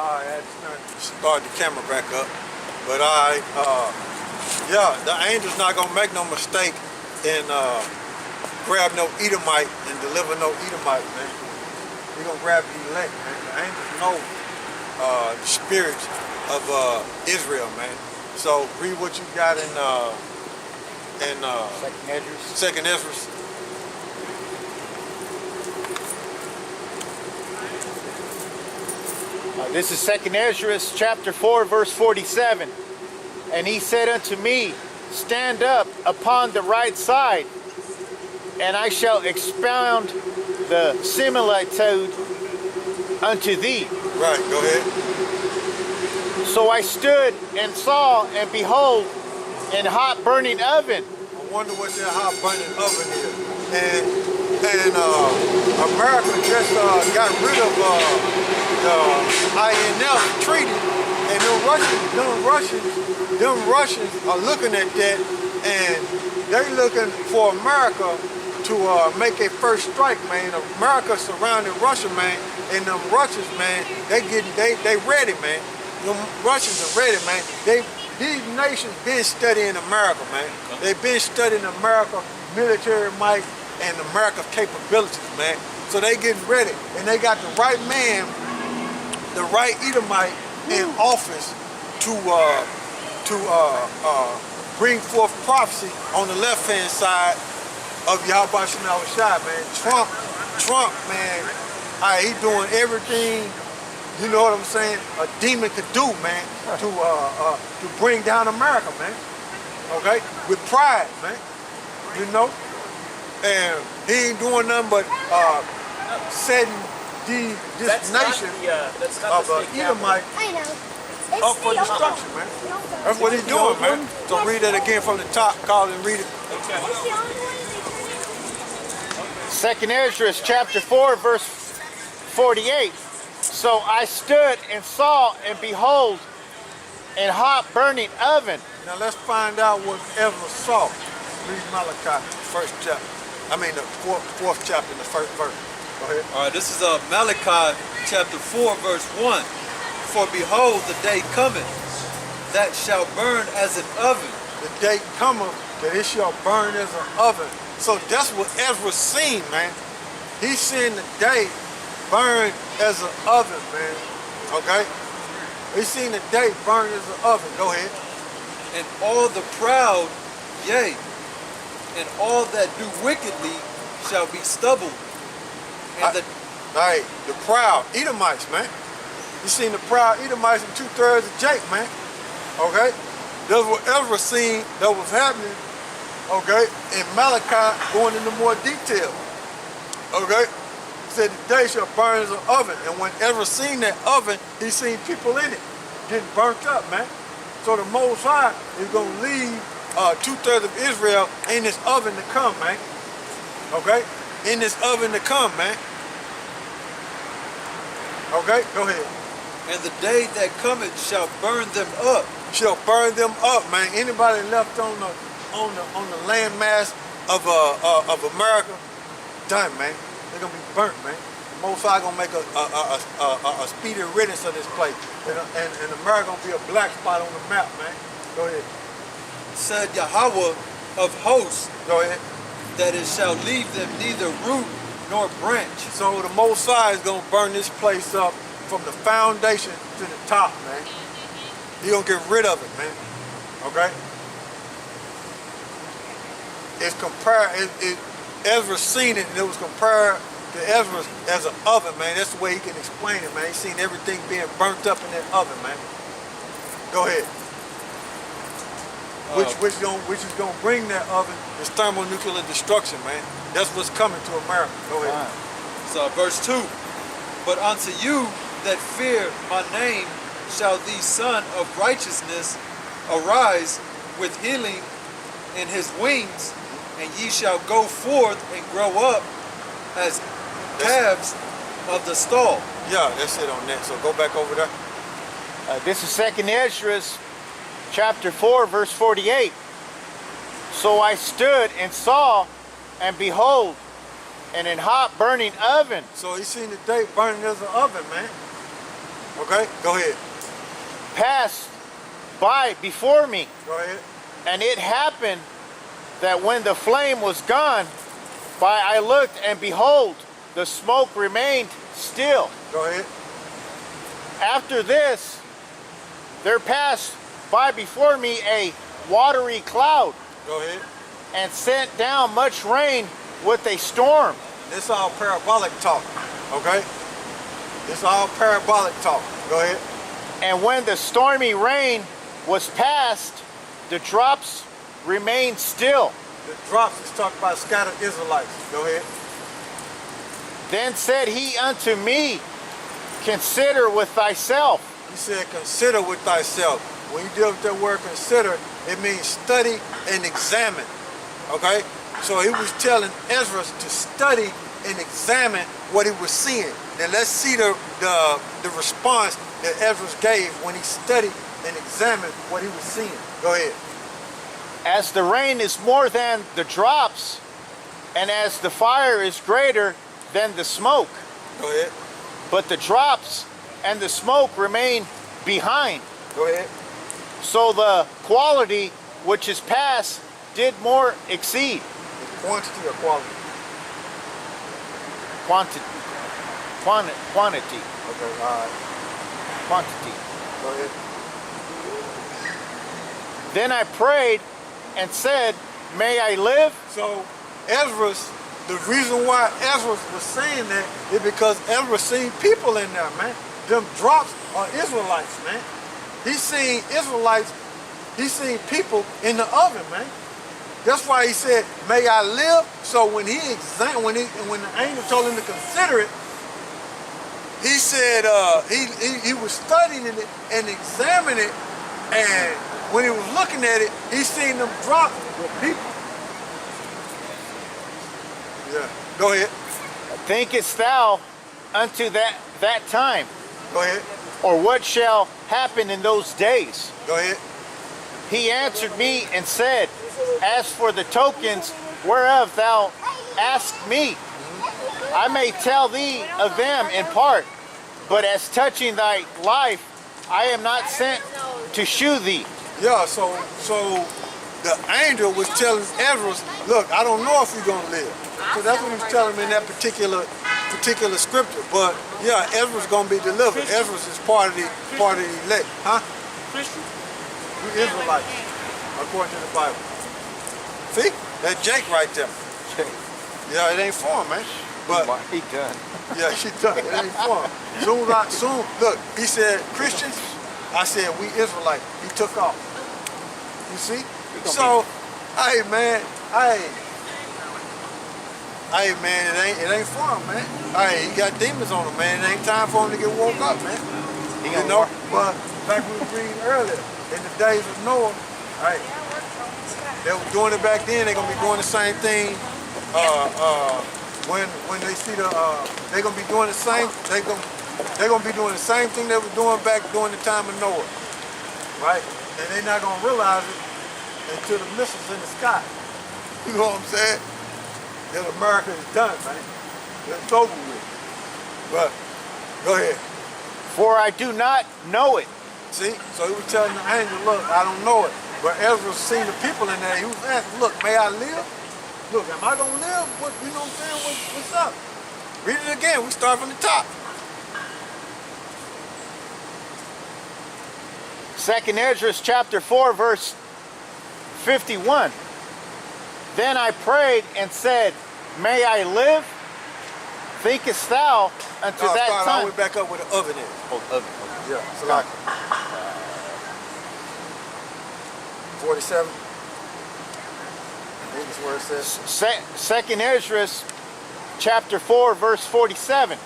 I had to start the camera back up. But yeah, the angel's not gonna make no mistake and grab no Edomite and deliver no Edomite, man. He gonna grab the elect, man. The angels know the spirits of Israel, man. So read what you got in Second Ezra. This is 2 Ezra chapter 4 verse 47. And he said unto me, stand up upon the right side, and I shall expound the similitude unto thee. Right, go ahead. So I stood and saw, and behold, an hot burning oven. I wonder what that hot burning oven is. And America just got rid of the INF treaty, and them Russians are looking at that, and they're looking for America to make a first strike, man. America surrounding Russia, man, and them Russians, man, they ready, man. Them Russians are ready, man. These nations been studying America, man. They've been studying America, military might, and America's capabilities, man. So they getting ready, and they got the right man, the right Edomite in office to bring forth prophecy on the left-hand side of YAHAWASHI, man. Trump, man, he doing everything, you know what I'm saying, a demon could do, man, to bring down America, man. Okay? With pride, man. You know? And he ain't doing nothing but setting this nation of Edomite up for destruction, man. That's what he's doing, man. So read that again from the top, call and read it. Okay. 2 Ezra chapter 4 verse 48. So I stood and saw, and behold, an hot burning oven. Now let's find out what Ezra saw. Read Malachi, first chapter. I mean the fourth chapter in the first verse. Go ahead. All right, this is Malachi chapter 4 verse 1. For behold, the day cometh that shall burn as an oven. The day cometh that it shall burn as an oven. So that's what Ezra seen, man. He seen the day burn as an oven, man. Okay? He seen the day burn as an oven. Go ahead. And all the proud, yea, and all that do wickedly shall be stubble. And the proud Edomites, man. You seen the proud Edomites and 2/3 of Jake, man. Okay? That's what Ezra seen that was happening. Okay? And Malachi going into more detail. Okay? He said the day shall burn as an oven. And when Ezra seen that oven, he seen people in it getting burnt up, man. So the Most High is going to leave 2/3 of Israel in this oven to come, man. Okay? In this oven to come, man. Okay? Go ahead. And the day that cometh shall burn them up. Shall burn them up, man. Anybody left on the landmass of America, done, man. They're gonna be burnt, man. The Most High gonna make a speedy riddance of this place, and America gonna be a black spot on the map, man. Go ahead. Said Yahawah of hosts. Go ahead. That it shall leave them neither root nor branch. So the Most High is gonna burn this place up from the foundation to the top, man. He gonna get rid of it, man. Okay? It's compared, Ezra seen it, and it was compared to Ezra as an oven, man. That's the way he can explain it, man. He seen everything being burnt up in that oven, man. Go ahead. Which is gonna bring that oven is thermonuclear destruction, man. That's what's coming to America. Go ahead. So verse 2. But unto you that fear my name shall the Son of Righteousness arise with healing in his wings, and ye shall go forth and grow up as calves of the stall. Yeah, that's it on that. So go back over there. This is 2 Ezra chapter 4 verse 48. So I stood and saw, and behold, an hot burning oven. So he seen the day burning as an oven, man. Okay, go ahead. passed by before me. Go ahead. And it happened that when the flame was gone, I looked, and behold, the smoke remained still. Go ahead. After this, there passed by before me a watery cloud, Go ahead. and sent down much rain with a storm. This all parabolic talk. Okay? This all parabolic talk. Go ahead. And when the stormy rain was past, the drops remained still. The drops is talking about scattered Israelites. Go ahead. Then said he unto me, consider with thyself. He said, consider with thyself. When you deal with that word consider, it means study and examine. Okay? So he was telling Ezra to study and examine what he was seeing. Now let's see the response that Ezra gave when he studied and examined what he was seeing. Go ahead. As the rain is more than the drops, and as the fire is greater than the smoke, Go ahead. but the drops and the smoke remain behind. Go ahead. So the quality which is past did more exceed. Quantity or quality? Quantity. Quantity. Okay, all right. Quantity. Go ahead. Then I prayed and said, may I live? So Ezra's, the reason why Ezra was saying that is because Ezra seen people in there, man. Them drops are Israelites, man. He seen Israelites, he seen people in the oven, man. That's why he said, may I live? So when he examined, when the angel told him to consider it, he said he was studying it and examining it, and when he was looking at it, he seen them drop with people. Yeah. Go ahead. Thinkest thou unto that time? Go ahead. Or what shall happen in those days? Go ahead. He answered me and said, as for the tokens whereof thou ask me, I may tell thee of them in part, but as touching thy life, I am not sent to shew thee. Yeah, so the angel was telling Ezra, look, I don't know if you're gonna live. So that's what he was telling him in that particular scripture. But yeah, Ezra's gonna be delivered. Ezra's is part of the elect. Huh? Christian? We Israelites, according to the Bible. See? That's Jake right there. Yeah, it ain't for him, man. But He done. yeah, she done. It ain't for him. Soon, look, he said Christians. I said we Israelites. He took off. You see? So, hey man, it ain't for him, man. Hey, he got demons on him, man. It ain't time for him to get woke up, man. You know? But like we were reading earlier, in the days of Noah, hey, they were doing it back then. They're gonna be doing the same thing. When they see they're gonna be doing the same. They're gonna be doing the same thing they were doing back during the time of Noah, right? And they're not gonna realize it until the missiles in the sky. You know what I'm saying? That America is done, man. It's over with. But go ahead. For I do not know it. See? So he was telling the angel, look, I don't know it. But Ezra seen the people in there. He was asking, look, may I live? Look, am I gonna live? What, you know what I'm saying? What's up? Read it again. We start from the top. 2nd Ezra chapter 4 verse 51. Then I prayed and said, may I live? Thinkest thou unto that Start all time? the way back up with the oven in. Oh, oven. Yeah, so like 47. I think that's where it says. 2nd Ezra chapter 4 verse 47.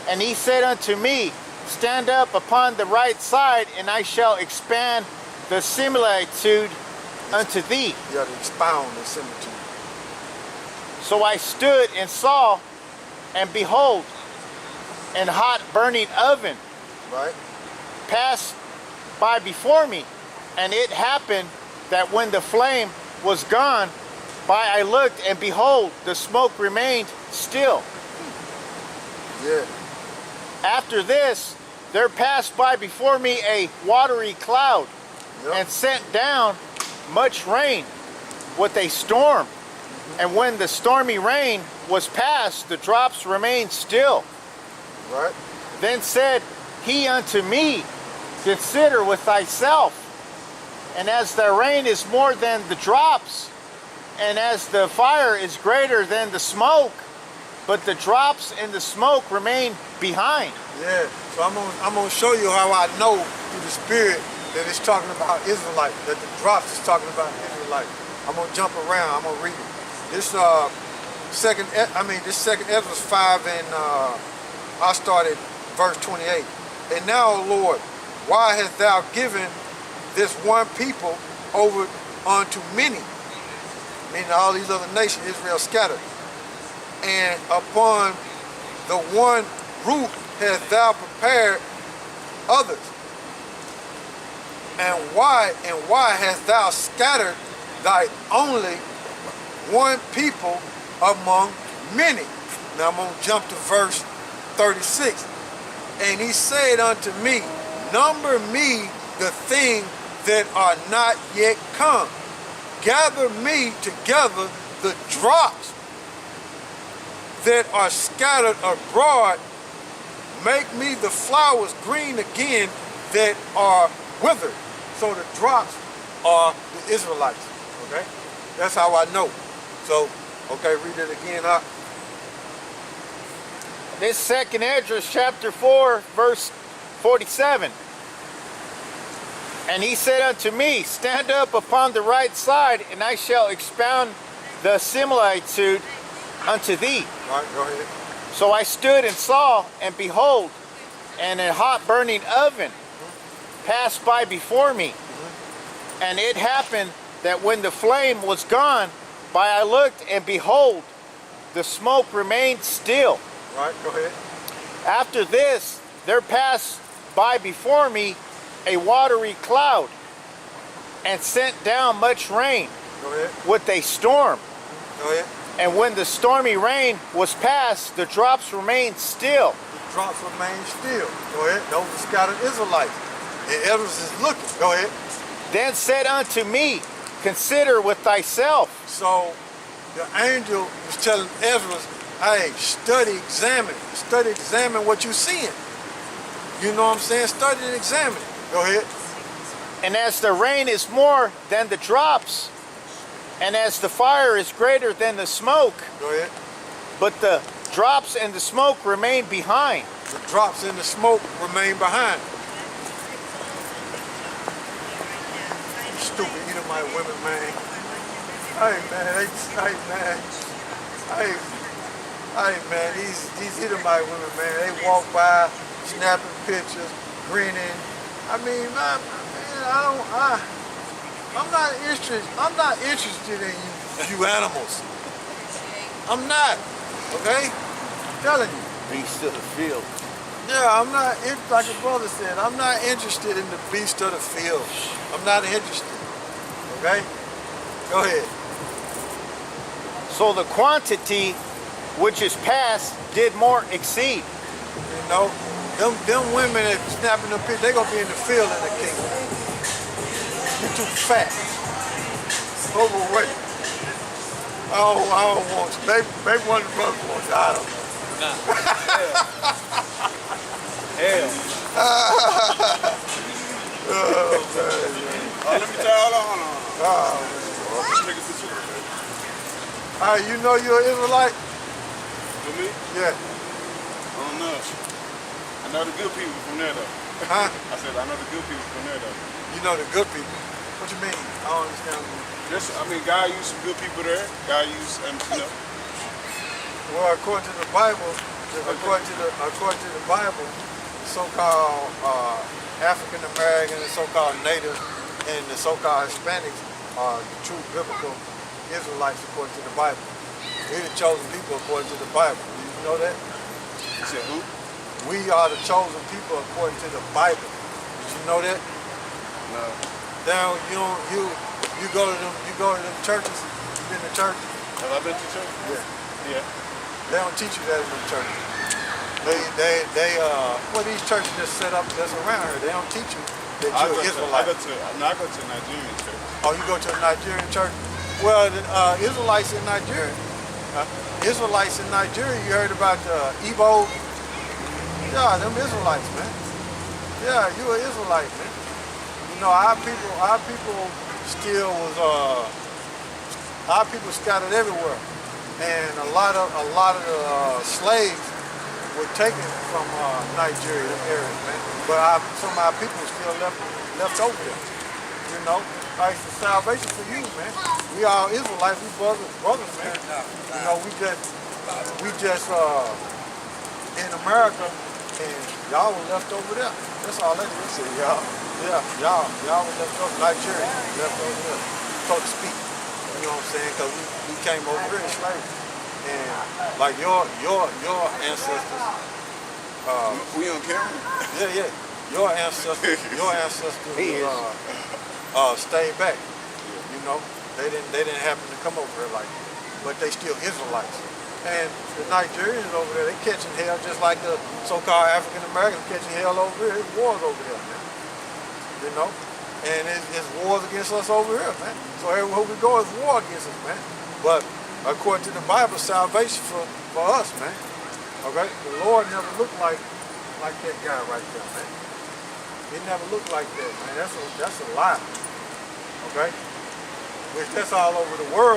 And he said unto me, stand up upon the right side, and I shall expand the similitude unto thee. You have to expound the similitude. So I stood and saw, and behold, an hot burning oven Right? passed by before me. And it happened that when the flame was gone, I looked, and behold, the smoke remained still. Yeah. After this, there passed by before me a watery cloud, and sent down much rain with a storm. And when the stormy rain was past, the drops remained still. Right. Then said he unto me, consider with thyself, and as the rain is more than the drops, and as the fire is greater than the smoke, but the drops and the smoke remain behind. Yeah. So I'm gonna show you how I know through the Spirit that it's talking about Israelite, that the drops is talking about Israelite. I'm gonna jump around. I'm gonna read it. This second Ezra 5, and I started verse 28. And now, O Lord, why hast thou given this one people over unto many? Meaning all these other nations, Israel scattered. And upon the one roof hast thou prepared others. And why hast thou scattered thy only one people among many? Now I'm going to jump to verse 36. And he said unto me, number me the things that are not yet come. Gather me together the drops that are scattered abroad. Make me the flowers green again that are withered. So the drops are the Israelites. Okay? That's how I know. So, okay, read it again up. This second Ezra chapter 4 verse 47. And he said unto me, stand up upon the right side, and I shall expound the similitude unto thee. All right, go ahead. So I stood and saw, and behold, and a hot burning oven passed by before me. And it happened that when the flame was gone by, I looked, and behold, the smoke remained still. All right, go ahead. After this, there passed by before me a watery cloud, and sent down much rain Go ahead. with a storm. Go ahead. And when the stormy rain was past, the drops remained still. The drops remain still. Go ahead. Those are scattered Israelites. And Ezra is looking. Go ahead. Then said unto me, consider with thyself. So the angel was telling Ezra, hey, study, examine what you're seeing. You know what I'm saying? Study and examine it. Go ahead. And as the rain is more than the drops, and as the fire is greater than the smoke, Go ahead. but the drops and the smoke remain behind. The drops in the smoke remain behind. Stupid Edomite women, man. Hey man, these Edomite women, man, they walk by, snapping pictures, grinning. I mean, man, I'm not interested in you animals. I'm not, okay? I'm telling you. Beast of the field. Yeah, I'm not, like the brother said, I'm not interested in the beast of the field. I'm not interested, okay? Go ahead. So the quantity which is past did more exceed. You know, them women that snapping them pictures, they gonna be in the field in the kingdom. You're too fat, overweight. I don't want you. Maybe one of the brothers wants you. I don't know. Nah. Hell. Oh, man. Let me tell you, hold on. Oh, Take a picture of it. all right, you know you're an Israelite? For me? Yeah. I don't know. I know the good people from there, though. Huh? I said, I know the good people from there, though. You know the good people. What you mean? I don't understand. Just, I mean, God used some good people there. God used, you know. Well, according to the Bible, according to the Bible, so-called African American, the so-called Native, and the so-called Hispanics are the true biblical Israelites according to the Bible. We're the chosen people according to the Bible. Do you know that? You said who? We are the chosen people according to the Bible. Did you know that? No. Now you go to them churches. You been to church? Have I been to church? Yeah. Yeah. They don't teach you that in them churches. Well, these churches just set up just around here. They don't teach you that I you're go Israelite. to a Nigerian church. Oh, you go to a Nigerian church? Well, the Israelites in Nigeria. Israelites in Nigeria, you heard about the Igbo? Yeah, them Israelites, man. Yeah, you an Israelite, man. You know, our people still was, our people scattered everywhere. And a lot of the slaves were taken from Nigeria areas, man. But some of our people still left over there. You know, like it's salvation for you, man. We all Israelites, we brothers, man. You know, we just in America, and y'all were left over there. That's all that is. So y'all were left over, Nigeria, left over there, so to speak. You know what I'm saying? Because we came over here in slavery. And like your ancestors. We on camera? Yeah. Your ancestors stayed back. You know, they didn't happen to come over here like that. But they still Israelites. And the Nigerians over there, they catching hell just like the so-called African Americans catching hell over here. There's wars over there, man. You know? And it's wars against us over here, man. So everywhere we go, it's war against us, man. But according to the Bible, salvation for us, man. Okay? The Lord never looked like that guy right there, man. He never looked like that, man. That's a lie. Okay? Which that's all over the world.